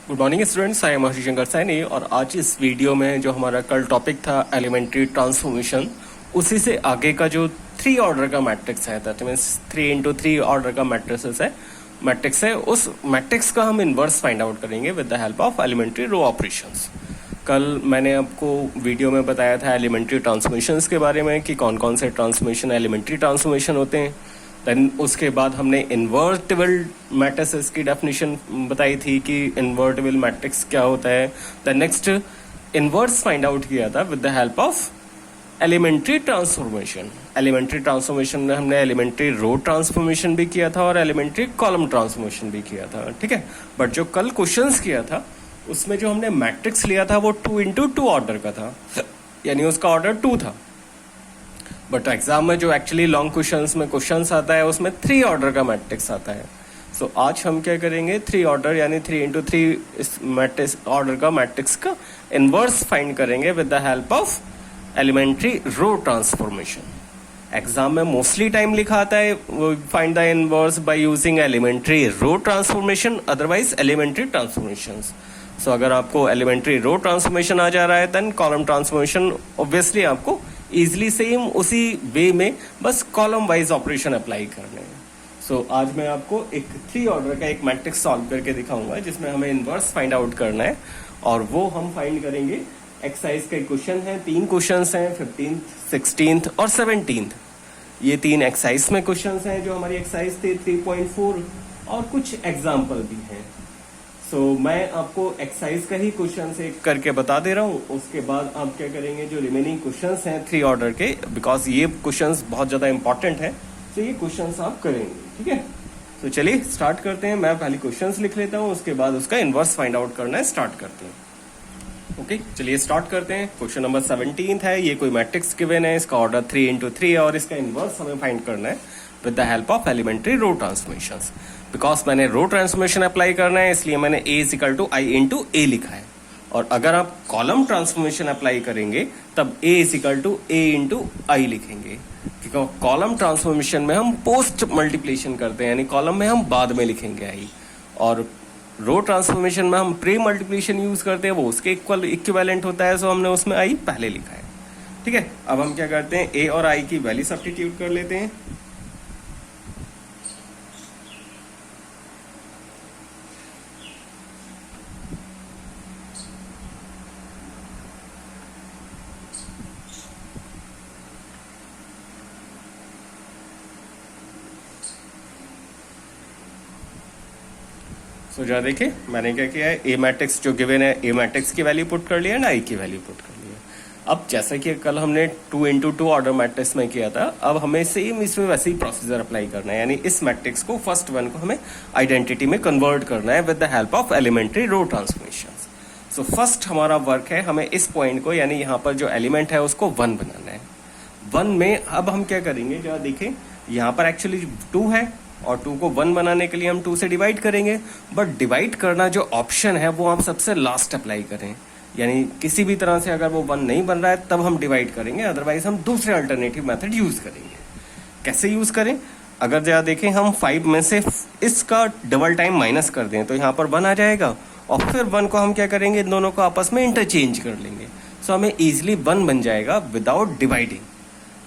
Good morning students, I am Harishankar Saini और आज इस वीडियो में जो हमारा कल टॉपिक था एलिमेंट्री ट्रांसफॉर्मेशन, उसी से आगे का जो 3 ऑर्डर का मैट्रिक्स है, दैट मीन्स 3x3 ऑर्डर का मैट्रिक्स है, उस मैट्रिक्स का हम इन्वर्स फाइंड आउट करेंगे with the help of elementary row operations. कल मैंने आपको वीडियो में बताया था एलिमेंट्री ट्रांसफॉर्मेशंस के बारे में कि कौन कौन से ट्रांसफॉर्मेशन एलिमेंट्री ट्रांसफॉर्मेशन होते हैं। देन उसके बाद हमने इन्वर्टिबल मैट्रिसेस की डेफिनेशन बताई थी कि इन्वर्टिबल मैट्रिक्स क्या होता है। Then next inverse find out किया था with the help of elementary transformation. Elementary transformation में हमने एलिमेंट्री रो ट्रांसफॉर्मेशन भी किया था और एलिमेंट्री कॉलम ट्रांसफॉर्मेशन भी किया था, ठीक है। बट जो कल क्वेश्चंस किया था उसमें जो हमने मैट्रिक्स लिया था वो 2x2 ऑर्डर का था, यानी उसका ऑर्डर 2 था। बट एग्जाम में जो एक्चुअली लॉन्ग क्वेश्चंस में क्वेश्चंस आता है उसमें 3 ऑर्डर का मैट्रिक्स आता है। सो आज हम क्या करेंगे, 3 ऑर्डर यानी 3x3 इस मैट्रिक्स ऑर्डर का मैट्रिक्स का इनवर्स फाइंड करेंगे with the help of elementary row transformation. Exam में मोस्टली टाइम लिखा आता है find the inverse by using elementary row transformation, otherwise elementary transformations. So अगर आपको एलिमेंट्री रो ट्रांसफॉर्मेशन आ जा रहा है देन कॉलम ट्रांसफॉर्मेशन ऑब्वियसली आपको इजिली सेम उसी वे में बस कॉलम वाइज ऑपरेशन अप्लाई करने हैं। सो आज मैं आपको एक 3 ऑर्डर का एक मैट्रिक्स सॉल्व करके दिखाऊंगा जिसमें हमें इनवर्स फाइंड आउट करना है और वो हम फाइंड करेंगे। एक्सरसाइज के क्वेश्चन है, 3 क्वेश्चंस हैं, 15th 16th और 17th। ये 3 एक्सरसाइज में क्वेश्चंस हैं जो हमारी एक्सरसाइज थे 3.4 और कुछ एग्जाम्पल भी हैं। सो मैं आपको एक्सरसाइज का ही क्वेश्चन से करके बता दे रहा हूँ, उसके बाद आप क्या करेंगे जो रिमेनिंग क्वेश्चंस हैं 3 ऑर्डर के, बिकॉज ये क्वेश्चंस बहुत ज्यादा इंपॉर्टेंट है, तो ये क्वेश्चंस आप करेंगे, ठीक है। तो चलिए स्टार्ट करते हैं। मैं पहले क्वेश्चंस लिख लेता हूँ, उसके बाद उसका इनवर्स फाइंड आउट करना है, स्टार्ट करते हैं। ओके चलिए स्टार्ट करते हैं। क्वेश्चन नंबर 17 है, ये कोई मैट्रिक्स गिवन है, इसका ऑर्डर 3x3 है और इसका इनवर्स हमें फाइंड करना है with the help of elementary row transformations. Because मैंने रो ट्रांसफॉर्मेशन अप्लाई करना है इसलिए मैंने A = I × A लिखा है, और अगर आप कॉलम ट्रांसफॉर्मेशन अप्लाई करेंगे तब A = A × I लिखेंगे, क्योंकि कॉलम ट्रांसफॉर्मेशन में हम पोस्ट मल्टीप्लिकेशन करते हैं, यानी कॉलम में हम बाद में लिखेंगे I, और रो ट्रांसफॉर्मेशन में हम प्री मल्टीप्लिकेशन यूज करते हैं, वो उसके इक्विवेलेंट होता है, सो हमने उसमें I पहले लिखा है, ठीक है। अब हम क्या करते हैं, A और I की वैल्यू सब्स्टिट्यूट कर लेते हैं। सो जरा देखिए मैंने क्या किया है, ए मैट्रिक्स जो गिवन है ए मैट्रिक्स की वैल्यू पुट कर लिया एंड आई की वैल्यू पुट कर लिया। अब जैसा कि कल हमने 2x2 ऑर्डर मैट्रिक्स में किया था, अब हमें सेम इसमें वैसे ही प्रोसीजर अप्लाई करना है, यानी इस मैट्रिक्स को फर्स्ट वन को हमें आइडेंटिटी में कन्वर्ट करना है with the help of elementary row transformations. So first हमारा वर्क है, हमें इस पॉइंट को यानी यहाँ पर जो एलिमेंट है उसको 1 बनाना है। 1 में अब हम क्या करेंगे, जरा देखें यहाँ पर एक्चुअली 2 है और 2 को 1 बनाने के लिए हम 2 से डिवाइड करेंगे, बट डिवाइड करना जो ऑप्शन है वो आप सबसे लास्ट अप्लाई करें, यानी किसी भी तरह से अगर वो 1 नहीं बन रहा है तब हम डिवाइड करेंगे, अदरवाइज हम दूसरे अल्टरनेटिव मेथड यूज करेंगे। कैसे यूज करें, अगर जरा देखें हम 5 में से इसका डबल टाइम माइनस कर दें तो यहाँ पर 1 आ जाएगा, और फिर 1 को हम क्या करेंगे, इन दोनों को आपस में इंटरचेंज कर लेंगे, सो हमें इजिली 1 बन जाएगा विदाउट डिवाइडिंग,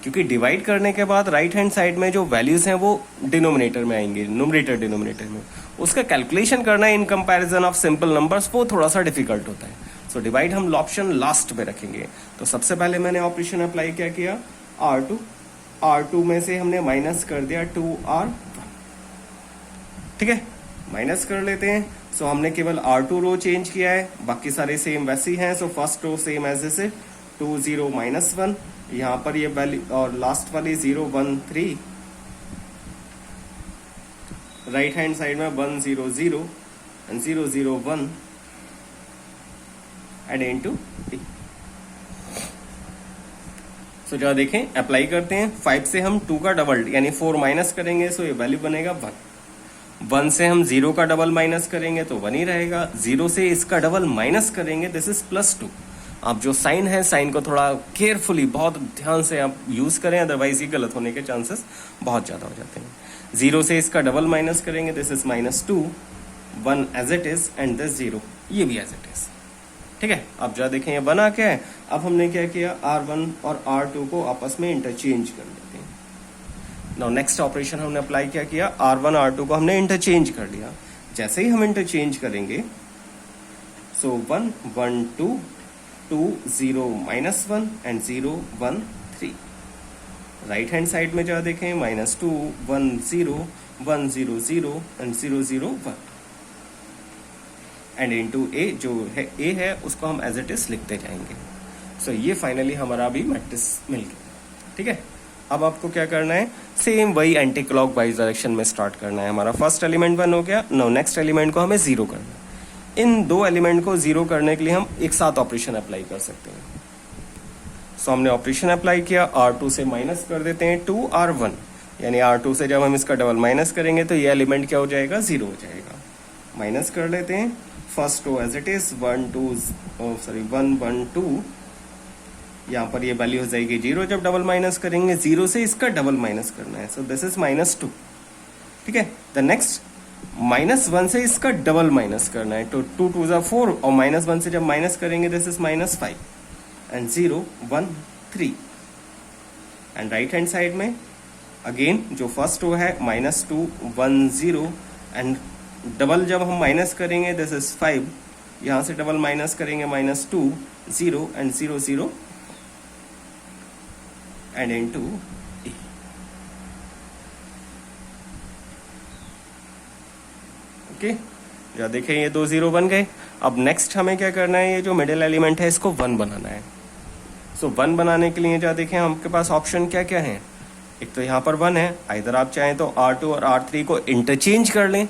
क्योंकि डिवाइड करने के बाद राइट हैंड साइड में जो वैल्यूज हैं वो डिनोमिनेटर में आएंगे, न्यूमरेटर डिनोमिनेटर में, उसका कैलकुलेशन करना in comparison of simple numbers वो थोड़ा सा डिफिकल्ट होता है। सो डिवाइड हम ऑप्शन लास्ट में रखेंगे। तो सबसे पहले मैंने ऑपरेशन अप्लाई क्या किया, R2 में से हमने माइनस कर दिया 2R1, ठीक है, माइनस कर लेते हैं। सो हमने केवल R2 रो चेंज किया है, बाकी सारे सेम वैसे ही हैं। So first row same as is 2 0 -1, यहाँ पर ये वैल्यू और लास्ट वाली 0 1 3, राइट हैंड साइड में 1 0 0 एंड 0 0 1 एंड इनटू T। सो जरा देखें अप्लाई करते हैं। 5 से हम 2 का डबल यानी 4 माइनस करेंगे, सो ये वैल्यू बनेगा 1। 1 से हम 0 का डबल माइनस करेंगे तो 1 ही रहेगा। 0 से इसका डबल माइनस करेंगे, दिस इज +2। आप जो साइन है, साइन को थोड़ा केयरफुली बहुत ध्यान से आप यूज करें, अदरवाइज ये गलत होने के चांसेस बहुत ज्यादा हो जाते हैं। 0 से इसका डबल माइनस करेंगे, this is -2, 1 as it is and this 0 ये भी एज इट इज। ठीक है, अब जरा देखें ये बना क्या है। अब हमने क्या किया, R1 और R2 को आपस में इंटरचेंज कर लेते हैं। नाउ नेक्स्ट ऑपरेशन हमने अप्लाई क्या किया, R1 R2 को हमने इंटरचेंज कर लिया। जैसे ही हम इंटरचेंज करेंगे, सो 1 1 2 2 0 -1 एंड 0 1 3। राइट हैंड साइड में जरा देखें, -2 1 0 1 0 0 एंड 0 0 1 एंड इनटू ए, जो है ए है उसको हम एज इट इज लिखते जाएंगे। सो ये फाइनली हमारा अभी मैट्रिक्स मिल गया। ठीक है, अब आपको क्या करना है, सेम वही एंटी क्लॉक वाइज डायरेक्शन में स्टार्ट करना है। हमारा फर्स्ट एलिमेंट 1 हो गया, नो नेक्स्ट एलिमेंट को हमें 0 करना है। इन दो एलिमेंट को 0 करने के लिए हम एक साथ ऑपरेशन अप्लाई कर सकते हैं। सो हमने ऑपरेशन अप्लाई किया, R2 से माइनस कर देते हैं 2 R1, यानी R2 से जब हम इसका डबल माइनस करेंगे तो ये एलिमेंट क्या हो जाएगा, 0 हो जाएगा। माइनस कर लेते हैं first row as it is 1 1 2, यहाँ पर ये वैल्यू हो जाएगी 0 जब डबल माइनस करेंगे। 0 से इसका डबल माइनस करना है, सो दिस इज -2। ठीक है, द नेक्स्ट -1 से इसका डबल माइनस करना है, तो 2 2 ज़ा 4 और -1 से जब माइनस करेंगे this is -5 and 0 1 3। And right hand side में अगेन जो फर्स्ट रो है -2 1 0 एंड डबल जब हम माइनस करेंगे दिस इज 5, यहां से डबल माइनस करेंगे -2 0 and 0 0 and into A. Okay, या देखें ये 2 0 बन गए। अब नेक्स्ट हमें क्या करना है, ये जो मिडिल एलिमेंट है इसको 1 बनाना है। सो 1 बनाने के लिए जा देखें आपके पास ऑप्शन क्या क्या है। एक तो यहाँ पर 1 है, इधर आप चाहें तो R2 और R3 को इंटरचेंज कर लें,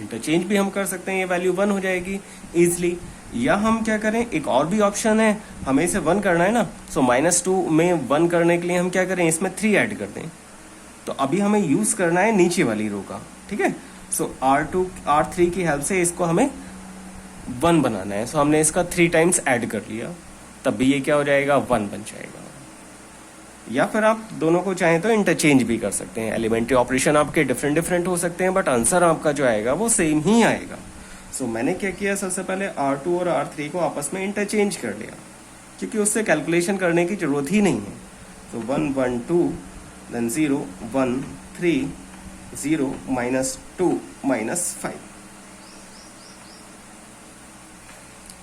इंटरचेंज भी हम कर सकते हैं, ये वैल्यू 1 हो जाएगी इजिली। या हम क्या करें, एक और भी ऑप्शन है, हमें इसे 1 करना है ना, सो -2 में 1 करने के लिए हम क्या करें, इसमें 3 ऐड कर दें। तो अभी हमें यूज करना है नीचे वाली रो का। ठीक है, सो R2 R3 की हेल्प से इसको हमें 1 बनाना है। सो हमने इसका 3 टाइम्स ऐड कर लिया, तब भी ये क्या हो जाएगा, 1 बन जाएगा। या फिर आप दोनों को चाहें तो इंटरचेंज भी कर सकते हैं। एलिमेंट्री ऑपरेशन आपके डिफरेंट हो सकते हैं, बट आंसर आपका जो आएगा वो सेम ही आएगा। सो मैंने क्या किया, सबसे पहले R2 और R3 को आपस में इंटरचेंज कर लिया, क्योंकि उससे कैलकुलेशन करने की जरूरत ही नहीं है। सो 1 1 2 देन 0 1 3 0 -2 -5।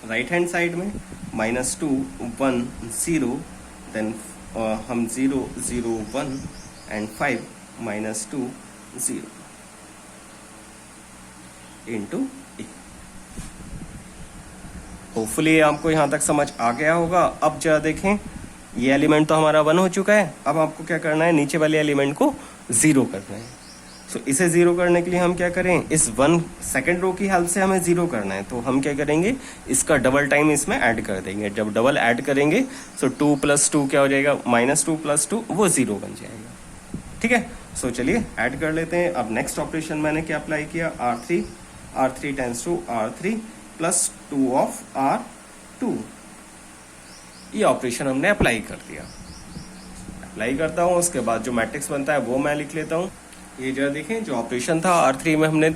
राइट हैंड साइड में -2 1 0 देन हम 0 0 1 एंड 5 -2 0 इनटू ए। होपफुली आपको यहां तक समझ आ गया होगा। अब जरा देखें, ये एलिमेंट तो हमारा 1 हो चुका है। अब आपको क्या करना है, नीचे वाले एलिमेंट को 0 करना है। सो इसे 0 करने के लिए हम क्या करें, इस 1 सेकेंड रो की हेल्प से हमें 0 करना है, तो हम क्या करेंगे, इसका डबल टाइम इसमें ऐड कर देंगे। जब डबल ऐड करेंगे सो 2 + 2 क्या हो जाएगा, -2 + 2 वो 0 बन जाएगा। ठीक है, सो चलिए ऐड कर लेते हैं। अब नेक्स्ट ऑपरेशन मैंने क्या अप्लाई किया, R3 tense to R3 + 2 of R2। ये ऑपरेशन हमने अप्लाई कर दिया। अप्लाई करता हूँ, उसके बाद जो मैट्रिक्स बनता है वो मैं लिख लेता हूँ। ये जरा देखें, जो ऑपरेशन था R3 में हमने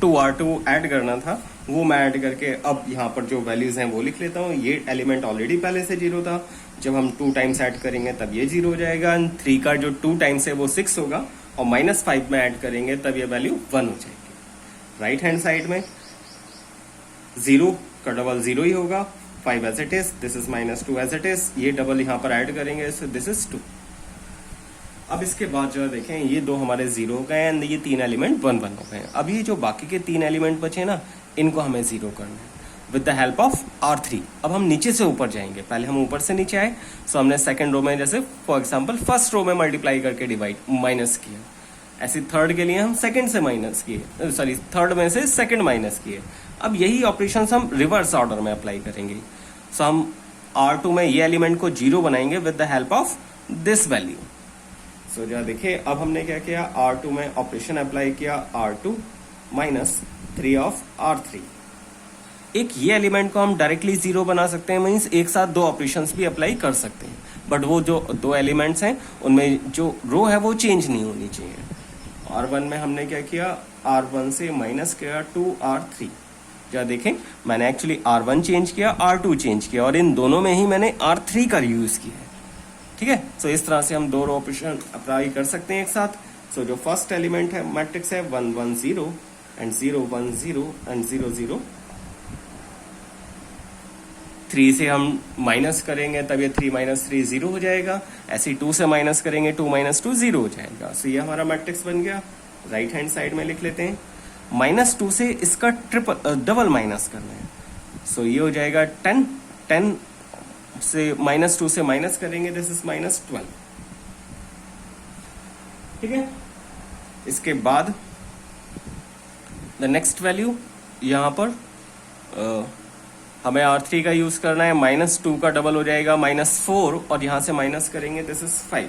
2 R2 ऐड करना था, वो मैं ऐड करके अब यहाँ पर जो वैल्यूज हैं वो लिख लेता हूँ। ये एलिमेंट ऑलरेडी पहले से 0 था, जब हम 2 टाइम्स ऐड करेंगे तब ये 0 हो जाएगा। 3 का जो 2 टाइम्स है वो 6 होगा, और -5 में ऐड करेंगे तब ये वैल्यू 1 हो जाएगी। राइट हैंड साइड में 0 का डबल 0 ही होगा, 5 as it is, this is -2 as it is. ये डबल यहाँ पर ऐड करेंगे, सो दिस इज 2। अब इसके बाद जो देखें, ये 2 हमारे 0 हो गए एंड ये 3 एलिमेंट 1 1 हो गए। अब ये जो बाकी के 3 एलिमेंट बचे ना, इनको हमें 0 करना है with the help of R3। अब हम नीचे से ऊपर जाएंगे, पहले हम ऊपर से नीचे आए, सो हमने सेकंड रो में जैसे फॉर एग्जांपल फर्स्ट रो में मल्टीप्लाई करके डिवाइड माइनस किया, ऐसे थर्ड के लिए हम सेकंड से माइनस किए, सॉरी थर्ड में से सेकंड माइनस किए। अब यही ऑपरेशंस हम रिवर्स ऑर्डर में अप्लाई करेंगे। सो हम R2 में ये एलिमेंट को 0 बनाएंगे with the help of this value. So जरा देखिए, अब हमने क्या किया, R2 में ऑपरेशन अप्लाई किया, R2 - 3 ऑफ R3। एक ये एलिमेंट को हम डायरेक्टली 0 बना सकते हैं, मीन्स एक साथ 2 ऑपरेशंस भी अप्लाई कर सकते हैं, बट वो जो 2 एलिमेंट्स हैं उनमें जो रो है वो चेंज नहीं होनी चाहिए। R1 में हमने क्या किया, R1 से माइनस किया टू R3। क्या देखें, मैंने एक्चुअली R1 चेंज किया, R2 चेंज किया, और इन दोनों में ही मैंने R3 का यूज किया है। ठीक है, सो इस तरह से हम दो ऑपरेशन अप्लाई कर सकते हैं एक साथ। सो जो फर्स्ट एलिमेंट है मैट्रिक्स है 1 1 0 एंड 0 1 0 एंड 0 0। 3 से हम माइनस करेंगे तब ये 3 माइनस 3 0 हो जाएगा। ऐसे 2 से माइनस करेंगे 2 माइनस 2 0 हो जाएगा। सो ये हमारा मैट्रिक्स बन गया। राइट हैंड साइड में लिख लेते हैं। -2 से इसका डबल माइनस करना है। सो ये हो जाएगा 10। 10 से -2 से माइनस करेंगे, दिस इज -12। ठीक है, इसके बाद द नेक्स्ट वैल्यू यहां पर हमें R3 का यूज करना है। -2 का डबल हो जाएगा -4, और यहां से माइनस करेंगे, दिस इज 5।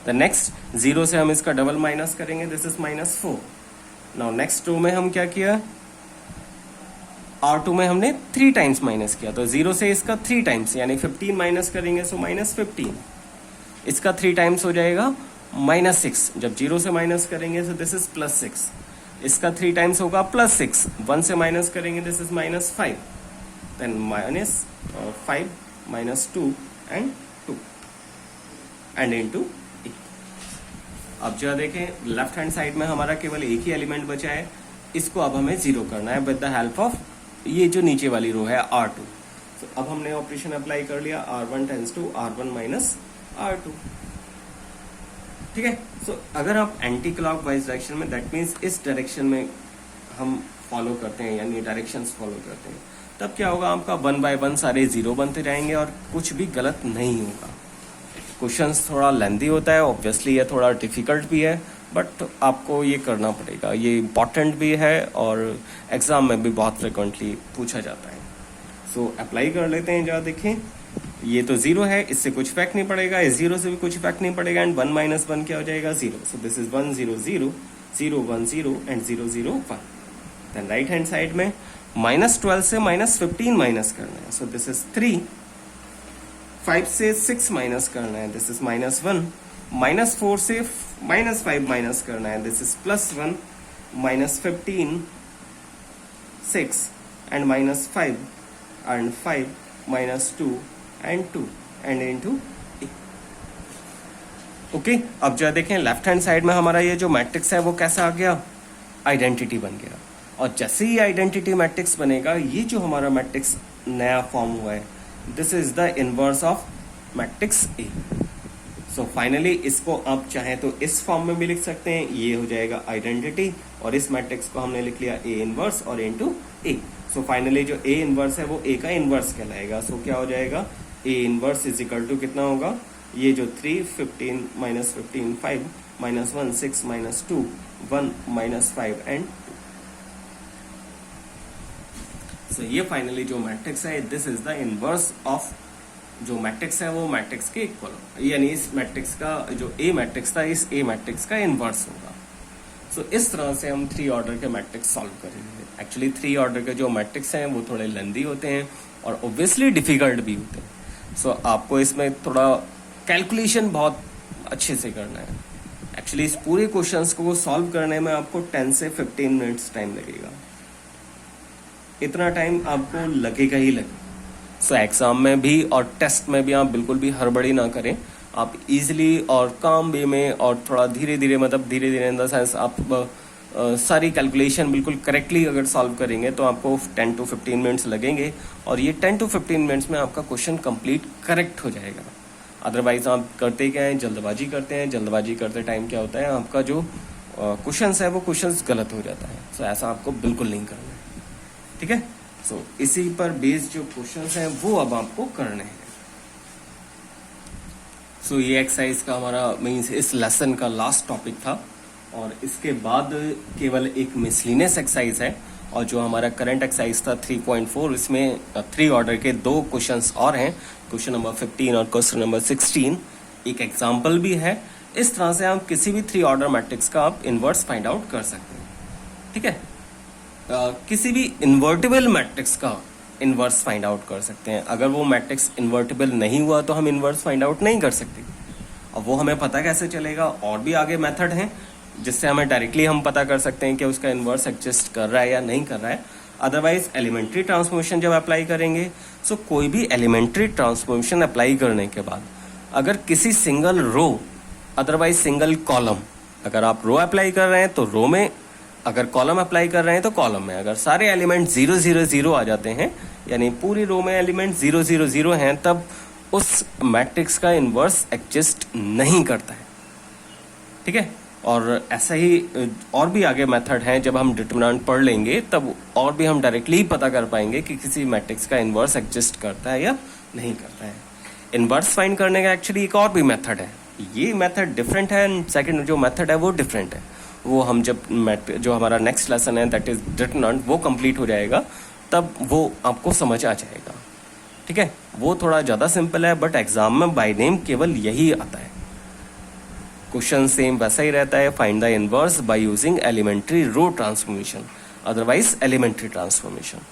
द नेक्स्ट 0 से हम इसका डबल माइनस करेंगे, this is -4। Now next row में हम क्या किया, R2 में हमने 3 टाइम्स माइनस किया, तो 0 से इसका 3 टाइम्स यानी 15 माइनस करेंगे, सो -15। इसका 3 टाइम्स हो जाएगा -6। जब 0 से माइनस करेंगे, सो दिस इज +6। इसका 3 टाइम्स होगा +6। 1 से माइनस करेंगे, this is -5। Then -5 -2 and 2 and into. अब जो देखें लेफ्ट हैंड साइड में हमारा केवल एक ही एलिमेंट बचा है, इसको अब हमें 0 करना है विद द हेल्प ऑफ ये जो नीचे वाली रो है R2। तो अब हमने ऑपरेशन अप्लाई कर लिया, R1 tends to R1 minus R2। ठीक है, सो अगर आप एंटी क्लॉक वाइज डायरेक्शन में, दैट मीन्स इस डायरेक्शन में हम फॉलो करते हैं, यानी डायरेक्शंस फॉलो करते हैं, तब क्या होगा, आपका 1 बाय 1 सारे 0 बनते रहेंगे और कुछ भी गलत नहीं होगा। क्वेश्चंस थोड़ा लेंदी होता है, ऑब्वियसली ये थोड़ा डिफिकल्ट भी है, बट आपको ये करना पड़ेगा, ये इम्पॉर्टेंट भी है और एग्जाम में भी बहुत फ्रिक्वेंटली पूछा जाता है। सो अप्लाई कर लेते हैं। जरा देखें, ये तो 0 है, इससे कुछ इफेक्ट नहीं पड़ेगा, इस 0 से भी कुछ इफेक्ट नहीं पड़ेगा, एंड 1 - 1 क्या हो जाएगा, 0। So this is 1 0 0 0 1 0 and 0 0 1। Then right hand side में -12 से -15 माइनस करना है, सो दिस इज 3। 5 से 6 माइनस करना है, दिस इज -1। -4 से -5 माइनस करना है, this is +1। -15 6 and -5 and 5 -2 and 2 and into. Okay, अब जो देखें लेफ्ट हैंड साइड में हमारा ये जो मैट्रिक्स है वो कैसा आ गया, आइडेंटिटी बन गया। और जैसे ही आइडेंटिटी मैट्रिक्स बनेगा, ये जो हमारा मैट्रिक्स नया फॉर्म हुआ है, this is the inverse of matrix A. So finally इसको आप चाहें तो इस फॉर्म में भी लिख सकते हैं, ये हो जाएगा आइडेंटिटी, और इस मैट्रिक्स को हमने लिख लिया ए इनवर्स और इनटू ए। सो फाइनली जो ए इनवर्स है वो ए का इनवर्स कहलाएगा। सो क्या हो जाएगा, A inverse is equal to कितना होगा, ये जो 3 15 -15 5 -1 6 -2 1 -5 एंड 2। सो ये फाइनली जो मैट्रिक्स है, this is the inverse of जो मैट्रिक्स है वो मैट्रिक्स के इक्वल, यानी इस मैट्रिक्स का जो ए मैट्रिक्स था, इस ए मैट्रिक्स का इनवर्स होगा। सो इस तरह से हम 3 ऑर्डर के मैट्रिक्स सॉल्व करेंगे। एक्चुअली 3 ऑर्डर के जो मैट्रिक्स हैं वो थोड़े लेंदी होते हैं और ऑब्वियसली डिफिकल्ट भी होते हैं। सो आपको इसमें थोड़ा कैलकुलेशन बहुत अच्छे से करना है। एक्चुअली इस पूरे क्वेश्चंस को सॉल्व करने में आपको 10 से 15 मिनट्स टाइम लगेगा, इतना टाइम आपको लगेगा ही लगेगा। सो एग्जाम में भी और टेस्ट में भी आप बिल्कुल भी हड़बड़ी ना करें, आप इजीली और काम वे में और थोड़ा धीरे धीरे, मतलब धीरे धीरे इन द सेंस आप सारी कैलकुलेशन बिल्कुल करेक्टली अगर सॉल्व करेंगे तो आपको 10 to 15 मिनट्स लगेंगे, और ये 10 to 15 मिनट्स में आपका क्वेश्चन कंप्लीट करेक्ट हो जाएगा। अदरवाइज आप करते क्या हैं, जल्दबाजी करते हैं, जल्दबाजी करते टाइम क्या होता है, आपका जो क्वेश्चंस है वो क्वेश्चंस गलत हो जाता है। सो ऐसा आपको बिल्कुल नहीं करना है, ठीक है। सो इसी पर बेस्ड जो क्वेश्चंस हैं वो अब आपको करने हैं। सो ये एक्सरसाइज का हमारा मीन्स इस लेसन का लास्ट टॉपिक था, और इसके बाद केवल एक मिसलिनियस एक्सरसाइज है, और जो हमारा करंट एक्सरसाइज था 3.4, इसमें 3 ऑर्डर के 2 क्वेश्चंस और हैं, क्वेश्चन नंबर 15 और क्वेश्चन नंबर 16। एक एग्जाम्पल भी है। इस तरह से आप किसी भी 3 ऑर्डर मैट्रिक्स का आप इनवर्स फाइंड आउट कर सकते हैं, ठीक है। किसी भी इन्वर्टिबल मैट्रिक्स का इनवर्स फाइंड आउट कर सकते हैं। अगर वो मैट्रिक्स इन्वर्टिबल नहीं हुआ तो हम इनवर्स फाइंड आउट नहीं कर सकते। अब वो हमें पता कैसे चलेगा, और भी आगे मेथड हैं, जिससे हमें डायरेक्टली हम पता कर सकते हैं कि उसका इन्वर्स एग्जिस्ट कर रहा है या नहीं कर रहा है। अदरवाइज एलिमेंट्री ट्रांसफॉर्मेशन जब अप्लाई करेंगे, सो कोई भी एलिमेंट्री ट्रांसफॉर्मेशन अप्लाई करने के बाद अगर किसी single row otherwise single column, अगर आप रो अप्लाई कर रहे हैं तो रो में, अगर कॉलम अप्लाई कर रहे हैं तो कॉलम में, अगर सारे एलिमेंट 0 0 0 आ जाते हैं यानी पूरी रो में एलिमेंट 0 0 0 हैं, तब उस मैट्रिक्स का इन्वर्स एग्जिस्ट नहीं करता है। ठीक है, और ऐसा ही और भी आगे मेथड हैं, जब हम डिटरमिनेंट पढ़ लेंगे तब और भी हम डायरेक्टली ही पता कर पाएंगे कि किसी मैट्रिक्स का इन्वर्स एग्जिस्ट करता है या नहीं करता है। इन्वर्स फाइंड करने का एक्चुअली एक और भी मेथड है, ये मेथड डिफरेंट है एंड सेकंड जो मेथड है वो डिफरेंट है। वो हम जब जो हमारा नेक्स्ट लेसन है दैट इज डिटरमिनेंट वो कंप्लीट हो जाएगा तब वो आपको समझ आ जाएगा। ठीक है, वो थोड़ा ज़्यादा सिंपल है बट एग्जाम में बाय नेम केवल यही आता है। क्वेश्चन सेम वैसा ही रहता है, find the inverse by using elementary row transformation otherwise elementary transformation.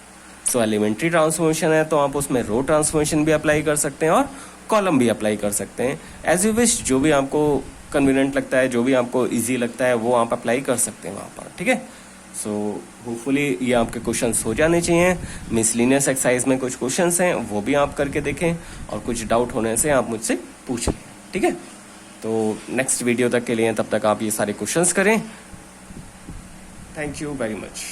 So elementary transformation है तो आप उसमें रो ट्रांसफॉर्मेशन भी अप्लाई कर सकते हैं और कॉलम भी अप्लाई कर सकते हैं, एज यू विश। जो भी आपको कन्वीनियंट लगता है, जो भी आपको इजी लगता है वो आप अप्लाई कर सकते हैं वहाँ पर। ठीक है, सो होपफुली ये आपके क्वेश्चंस हो जाने चाहिए। मिसलिनियस एक्सरसाइज में कुछ क्वेश्चंस हैं वो भी आप करके देखें और कुछ डाउट होने से आप मुझसे पूछ लें। ठीक है, तो नेक्स्ट वीडियो तक के लिए तब तक आप ये सारे क्वेश्चंस करें। Thank you very much.